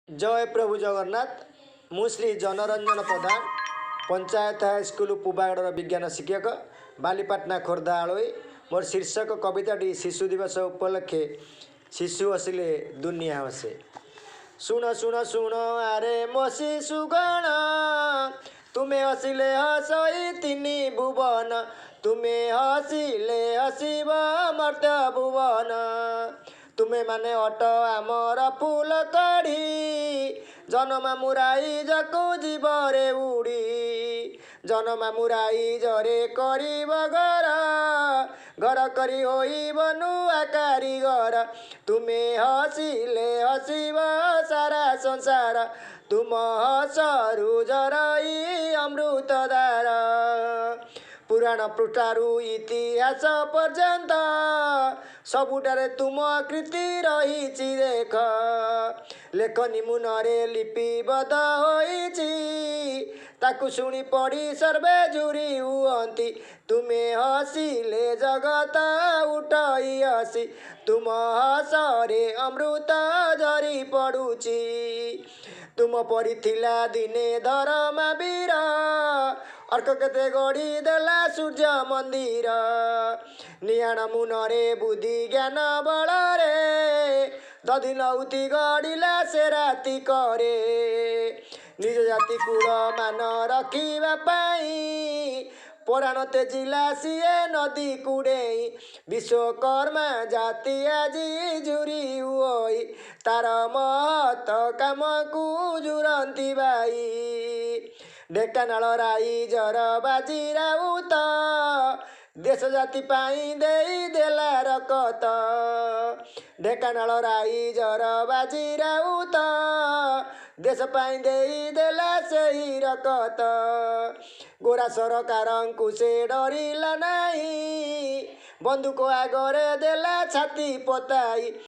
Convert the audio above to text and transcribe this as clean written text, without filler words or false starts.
जय प्रभु जगन्नाथ। मु श्री जनरंजन प्रधान पंचायत हाईस्कल पुबागढ़ विज्ञान शिक्षक बालीपाटना खोर्धा आलोई। मोर शीर्षक कविताटी शिशु दिवस उपलक्षे शिशु हसिले दुनिया हसे। शुण शुण शुण आरे मो शिशुगण, तुम्हें हसिले हसई तिनी भुवन, तुम्हें हसिले हसिब मर्त्य भुवन। तुम्हें माने अट आमर फूल कढ़ी, जनमा मुराई जको जीवरे उड़ी। जनमा मुराई जरे करिब घर, घर करी होइब नुआ कारीगर। तुम्हें हसिले हसिब सारा संसार, तुम हसरु जरई अमृतधार। पुराण पृष्ठारु इतिहास पर्यंत सबुठारे तुम कृति रही देख। लेखनी मुनरे लिपिबद्ध होइछि, ताकु शुणी पढ़ी सर्वे जुरी हुअंती। तुम्हें हसिले जगत उठई हसी, तुम हसरे अमृत झरी पड़ुछि। तुम परी थिला दिने धर्मा वीर, अर्क केते गढ़ी देला सूर्य मंदिर। नियाण मुनरे बुद्धि ज्ञान बलरे, दधि नौति गढ़िला से राति करे। निज जाति कूल मान रखिबा पाई, पुराण तेजिला सीए नदी कुड़ेई। विश्वकर्मा जाति आजी जुरी हुई, तार महत काम को जुरंती बाई। ढेकानाल राइजर बाजी राउत, देश जाति पाई देई देला रकत। ढेकानाल राइजर बाजी राउत, देश पाई देई देला सेही रकत। गोरा सरकारंकु से डरिला नाही, बंदूक आगरे देला छाती पताई।